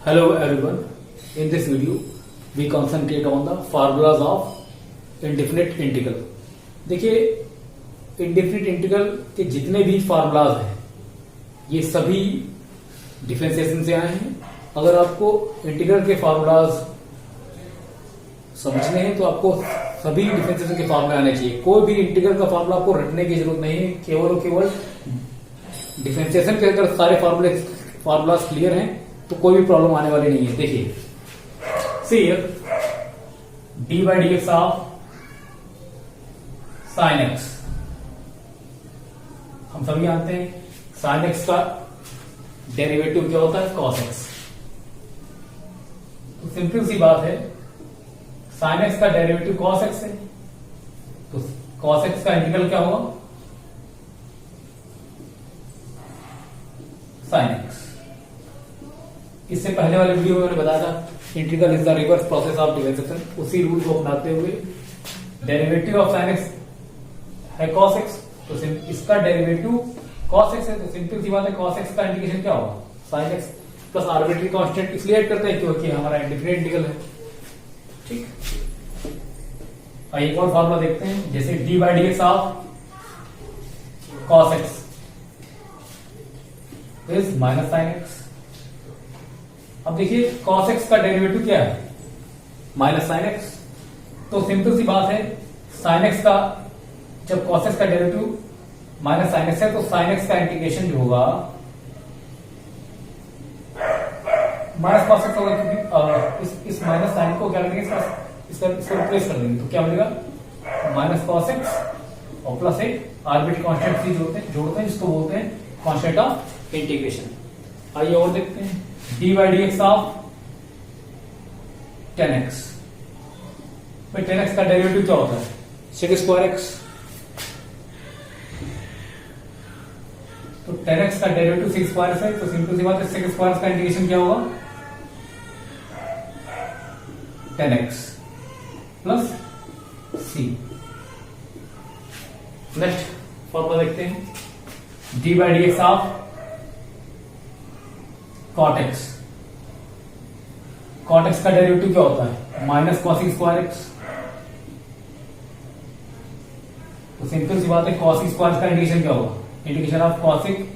Hello everyone. In this video, we concentrate on the formulas of indefinite integral. देखिए indefinite integral के जितने भी formulas हैं ये सभी डिफरेंशिएशन से आए हैं. अगर आपको इंटीग्रल के फार्मूलाज समझने हैं तो आपको सभी डिफरेंशिएशन के फार्मूले आने चाहिए. कोई भी इंटीग्रल का फार्मूला आपको रटने की जरूरत नहीं है. केवल और केवल डिफरेंशिएशन के अगर सारे फार्मूलाज क्लियर हैं तो कोई भी प्रॉब्लम आने वाली नहीं है. देखिए सी D by D x of sine X. हम सभी जानते हैं साइन एक्स का डेरिवेटिव क्या होता है, कॉस एक्स. तो सिंपल सी बात है, साइन एक्स का डेरिवेटिव कॉस एक्स है तो कॉस एक्स का इंटीग्रल क्या होगा, साइन एक्स. इससे पहले वाले वीडियो में मैंने बताया था integral is the reverse process of differentiation. उसी रूल को अपनाते हुए डेरिवेटिव ऑफ साइन एक्स है कॉस एक्स तो इसका डेरिवेटिव कॉस एक्स है. तो सिंपल सी बात है, कॉस एक्स का इंटीग्रेशन क्या होगा, sine x plus arbitrary constant. इसलिए ऐड करते हैं क्योंकि हमारा इंडेफिनिट इंटीग्रल है. ठीक, एक और फॉर्मूला देखते हैं. जैसे D by D x of cos x is minus sine x. अब देखिए cos x का डेरिवेटिव क्या है, माइनस साइन एक्स. तो सिंपल सी बात है, साइन एक्स का जब cos x का डेरिवेटिव माइनस साइन एक्स है तो साइन एक्स का इंटीग्रेशन जो होगा माइनस cos x होगा. क्योंकि इस माइनस साइन को क्या करेंगे, इसका रिप्लेस कर देंगे. तो क्या मिलेगा, माइनस cos x और प्लस एक आर्बिट्री कांस्टेंट सी जोड़ते हैं जिसको बोलते हैं कांस्टेंट ऑफ इंटीग्रेशन. आइए और देखते हैं. D by D x of ten x. भाई टेन एक्स का डेरिवेटिव क्या होता है, सेक स्क्वायर एक्स. तो टेन एक्स का डेरिवेटिव सेक स्क्वायर है तो सिंपल सी बात है, सेक स्क्वायर का इंटीग्रेशन क्या होगा, ten x plus c. Next formula देखते हैं. D by D x of cot x. Cot x का डेरिवेटिव क्या होता है, माइनस कॉसिक स्क्वायर एक्स. तो सिंपल सी बात है, कॉसिक स्क्वायर का इंटीग्रेशन क्या होगा, integration of cosec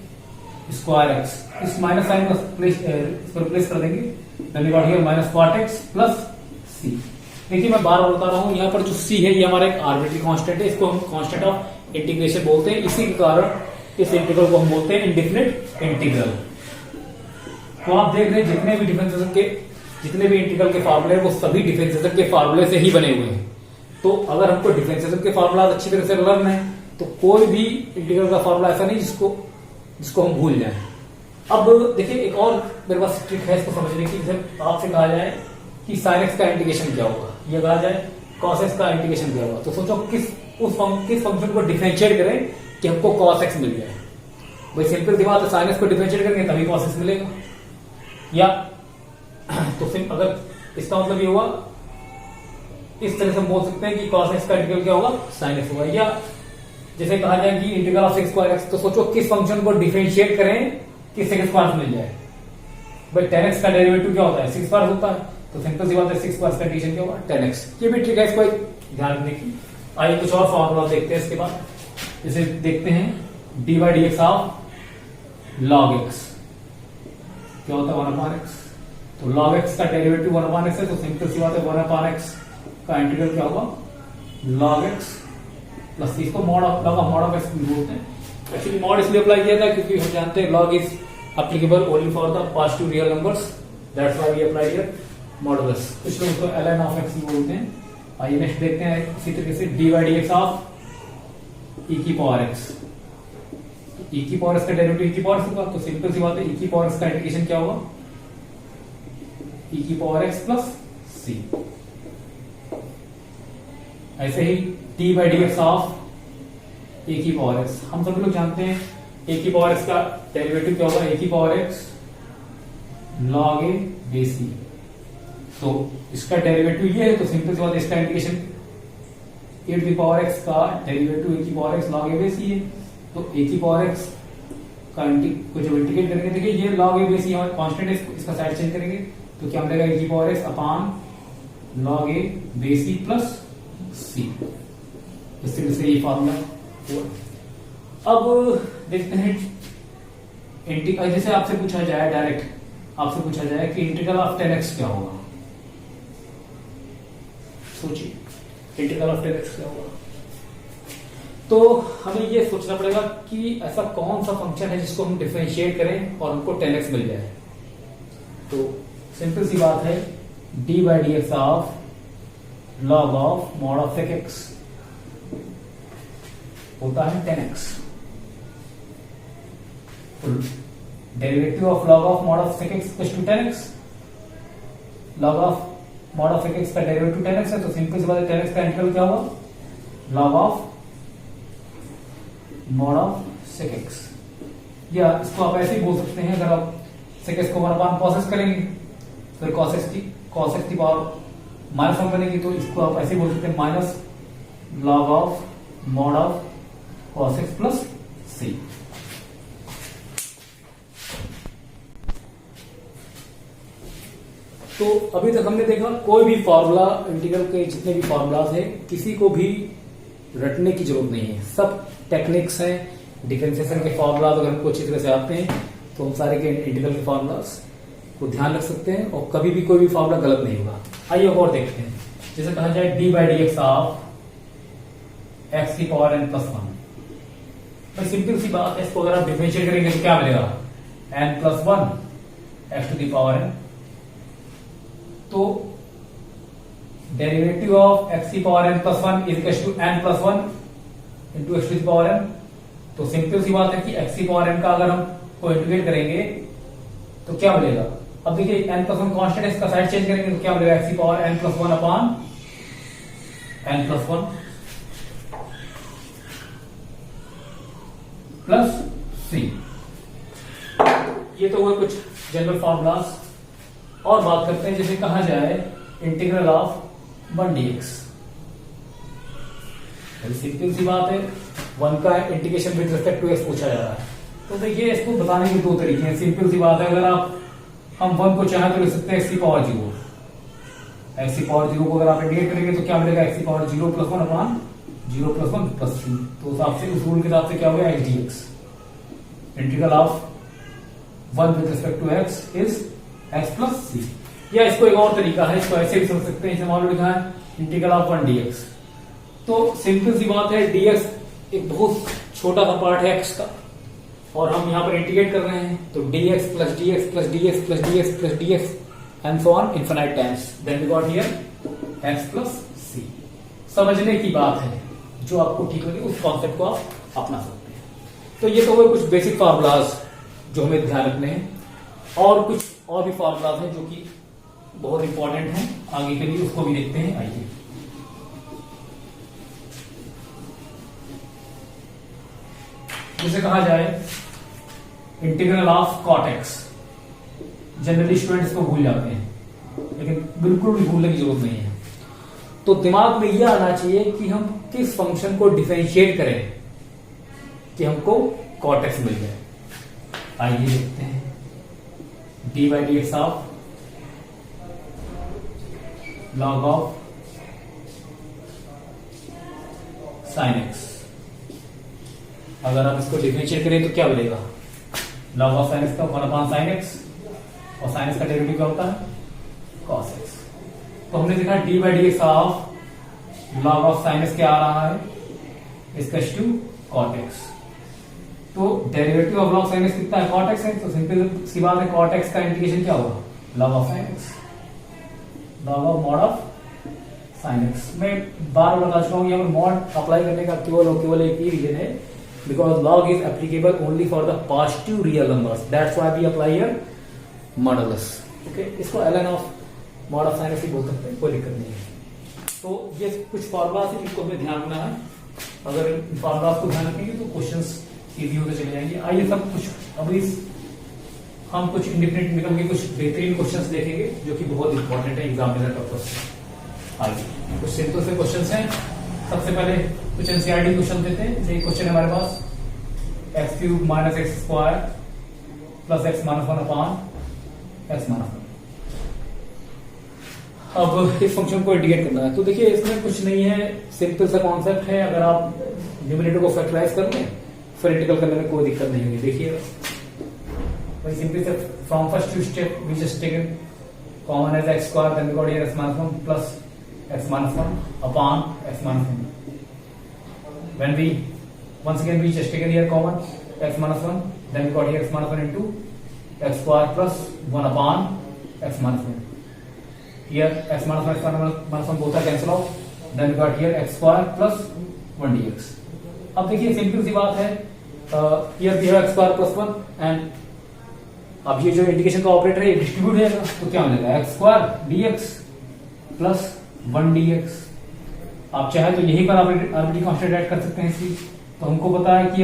square x. इस माइनस साइन को रिप्लेस कर देंगे. Here minus cot x plus c. देखिए मैं बार बार बता रहा हूं, यहां पर जो सी है ये हमारा एक आर्बिट्री कांस्टेंट है. इसको हम कांस्टेंट ऑफ इंटीग्रेशन बोलते हैं. इसी के कारण इस इंटीग्रल को हम बोलते हैं इंडेफिनिट इंटीग्रल. तो आप देख रहे हैं जितने भी डिफरेंशिएशन के जितने भी इंटीग्रल के फार्मूले हैं वो सभी डिफरेंशिएशन के फार्मूले से ही बने हुए हैं. तो अगर हमको डिफरेंशिएशन के फार्मूला अच्छी तरह से लर्न है तो कोई भी इंटीग्रल का फार्मूला ऐसा नहीं जिसको हम भूल जाएं. अब देखिए एक और मेरे पास ट्रिक है इसको समझने की. जैसे आपसे कहा जाए कि साइन एक्स का इंटीग्रेशन क्या होगा, ये कहा जाए कॉस एक्स का इंटीग्रेशन क्या होगा, तो सोचो किस फंक्शन को डिफरेंशिएट करें कि हमको कॉस एक्स मिल जाए. भाई सिंपल सी बात है, साइन एक्स को डिफरेंशिएट करेंगे तभी कॉस एक्स मिलेगा. या तो फिर अगर इसका मतलब ये हुआ, इस तरह से हम बोल सकते हैं कि cos x का इंटीग्रल क्या होगा, sin x होगा. या जैसे कहा जाए कि integral of sec square x, तो सोचो किस फंक्शन को डिफरेंशिएट करें कि सेक स्क्वायर मिल जाए. भाई टेन एक्स का डेरिवेटिव क्या होता है, सिक्स स्क्वायर होता है. तो सिंपल सी बात है, सिक्स स्क्वायर का इंटीग्रेशन क्या होगा, टेन एक्स. ये भी ठीक है, इसको ध्यान रखने की. आइए कुछ और फॉर्मूला देखते हैं इसके बाद. जैसे देखते हैं d by D x of log x क्या होता है, वन अपॉन एक्स. तो लॉग एक्स का डेरिवेटिव वन अपॉन एक्स है तो सिंपल सी बात है, वन अपॉन एक्स का इंटीग्रल क्या होगा, लॉग एक्स प्लस इसको मॉड ऑफ एक्स बोलते हैं. एक्चुअली मॉड इसलिए अप्लाई किया था क्योंकि हम जानते हैं log is applicable only for the positive real numbers. That's why we apply here modulus. कुछ लोग इसको ln ऑफ एक्स बोलते हैं. आइए नेक्स्ट देखते हैं इसी तरीके से d by D x of e की पावर एक्स. ई की पावर एक्स का डेरिवेटिव ई की पावर एक्स होगा. तो सिंपल सी बात है, ई की पावर एक्स का इंटीग्रेशन क्या होगा, ई की पावर एक्स प्लस सी. ऐसे ही d by D x of a की पावर एक्स. हम सभी लोग जानते हैं ए की पावर एक्स का डेरिवेटिव क्या होगा, ए की पावर एक्स लॉग ए बे सी. तो इसका डेरिवेटिव ये है तो सिंपल सी बात है, इसका integration A to the power x का डेरिवेटिव ए की पावर एक्स लॉग ए बे सी है. तो ए की पावर एक्स को जब इंटीग्रेट करेंगे, देखिए ये log a b c constant है, इसका साइड चेंज करेंगे तो क्या मिलेगा, e power x upon log a b c plus c. इससे से ये फॉर्मूला। अब देखते हैं जैसे आपसे पूछा जाए, डायरेक्ट आपसे पूछा जाए कि इंटीग्रल ऑफ 10x क्या होगा, सोचिए इंटीग्रल ऑफ 10x क्या होगा। तो हमें ये सोचना पड़ेगा कि ऐसा कौन सा फंक्शन है जिसको हम डिफरेंशिएट करें और हमको 10x मिल जाए। तो सिंपल सी बात है, D by D x of log of mod of sec X होता है 10x। तो derivative of log of mod of sec X equals to 10x। Log of mod of sec X का derivative 10x है, तो simple सी बात है 10x का इंटीग्रल क्या होगा, log of mod of sec X. या इसको आप ऐसे ही बोल सकते हैं, अगर आप सेक एक्स को 1 अपॉन cos x करेंगे फिर cos x की पावर -1 बनेगी, तो इसको आप ऐसे ही बोल सकते हैं minus log of mod of cos x plus c. तो अभी तक हमने देखा कोई भी फॉर्मूला, इंटीग्रल के जितने भी फॉर्मूलाज हैं किसी को भी रटने की जरूरत नहीं है, सब टेक्निक्स हैं। डिफरेंशिएशन के फॉर्मूलाज अगर हमको अच्छी तरह से आते हैं तो हम सारे के इंटीग्रल के फॉर्मूलाज को ध्यान रख सकते हैं और कभी भी कोई भी फॉर्मूला गलत नहीं होगा। आइए और देखते हैं, जैसे कहा जाए D by D x of X की पावर n प्लस 1। तो सिंपल सी बात है, इसको अगर आप डिफरेंशिएट करेंगे तो क्या मिलेगा, n plus 1 X to the power n। तो डेरिवेटिव ऑफ एक्स की power n plus 1 is equal to n plus 1 into X to the power n। तो सिंपल सी बात है कि एक्स की पावर n का अगर हम को इंटीग्रेट करेंगे तो क्या मिलेगा। अब देखिए n प्लस 1 कांस्टेंट है, इसका साइड चेंज करेंगे तो क्या मिलेगा, एक्स की power n plus 1 upon n plus 1 plus c. ये तो हुए कुछ जनरल फॉर्मूलाज। और बात करते हैं, जैसे कहा जाए इंटीग्रल ऑफ 1 dx। सिंपल सी बात है, 1 का integration with respect to X पूछा जा रहा है। तो देखिए इसको बताने के दो तरीके हैं। सिंपल सी बात है, अगर हम 1 को चाहें तो लिख सकते हैं एक्स की पावर 0। एक्स की पावर 0 को अगर आप इंटीग्रेट करेंगे तो क्या मिलेगा, एक्स की power 0 plus 1 upon 0 plus 1 plus c. तो उस रूल के हिसाब से क्या हो गया, x d x. Integral of 1 with respect to x is x plus c. या इसको एक और तरीका है, इसको ऐसे भी समझ सकते हैं, जैसे मान लो लिखा है इंटीग्रल ऑफ 1 dx। तो सिंपल सी बात है, dx एक बहुत छोटा सा पार्ट है x का और हम यहां पर इंटीग्रेट कर रहे हैं, तो dx plus dx plus dx plus dx plus dx and so on infinite times, then we got here x plus c. समझने की बात है, जो आपको ठीक लगे उस कॉन्सेप्ट को आप अपना सकते हैं। तो ये तो वो कुछ बेसिक फॉर्मूलाज जो हमें ध्यान रखने हैं, और कुछ और भी फॉर्मूलाज हैं जो कि बहुत इंपॉर्टेंट हैं आगे के लिए, उसको भी देखते हैं। आइए जैसे कहा जाए integral of cot X. Generally students को भूल जाते हैं, लेकिन बिल्कुल भी भूलने की जरूरत नहीं है। तो दिमाग में यह आना चाहिए कि हम किस फंक्शन को डिफरेंशिएट करें कि हमको कॉट एक्स मिल जाए। आइए देखते हैं, d by D x of log of sine x. अगर आप इसको डिफरेंशिएट करें तो क्या मिलेगा, लॉग ऑफ साइन एक्स का 1 अपॉन साइन एक्स, और साइन एक्स का डेरिवेटिव क्या होता है, कॉस एक्स। तो हमने देखा D by D x of log of sine x क्या आ रहा है, इक्वल्स टू कॉट एक्स। तो derivative of log sine x कितना है, कॉट एक्स है। तो सिंपल सी बात है, कॉट एक्स का इंटीग्रेशन क्या होगा, log of sine x, log of mod of sine x. मैं बार बता चुका हूं, यहाँ पर मॉड अप्लाई करने का केवल एक ही रीजन है, because log is applicable only for the positive real numbers, that's why we apply here modulus. Okay, इसको ln of mod of sine X बोल सकते हैं, कोई दिक्कत नहीं है। तो ये कुछ फॉर्मूलाज है जिनको हमें ध्यान रखना है। अगर इन फॉर्मूलाज को ध्यान रखेंगे तो क्वेश्चंस इजी होते चले जाएंगे। आइए सब कुछ अभी हम कुछ इंडिपेंडेंट निकल के कुछ बेहतरीन क्वेश्चंस देखेंगे जो कि बहुत इंपॉर्टेंट है एग्जामिनर पर्पज से। आइए कुछ सिंपल से क्वेश्चंस हैं। सबसे पहले कुछ एनसीईआरटी क्वेश्चन देते हैं। जैसे क्वेश्चन है हमारे पास, x cube minus x square plus x minus one upon x minus one. अब इस फंक्शन को इंटीग्रेट करना है, तो देखिए इसमें कुछ नहीं है, सिंपल सा कॉन्सेप्ट है। अगर आप न्यूमरेटर को फैक्टराइज कर लें फिर इंटीग्रल करने में कोई दिक्कत नहीं होगी। देखिए भाई सिंपली से from first to step we just taken common as X square, then we got here X minus one plus x minus one upon x minus one. When we once again we just taken here common x minus 1, then we got here x minus 1 into x square plus 1 upon x minus 1. Here x minus 1 x minus 1 both are cancel out, then we got here x square plus 1 dx. अब देखिए simple सी बात है, here we have x square plus 1 and अब ये जो integration का operator है ये डिस्ट्रीब्यूट हो जाएगा, तो क्या मिलेगा x square dx plus 1 dx। आप चाहे तो यही पर आर्बिट्री कांस्टेंट ऐड कर सकते हैं इसकी, तो हमको पता है कि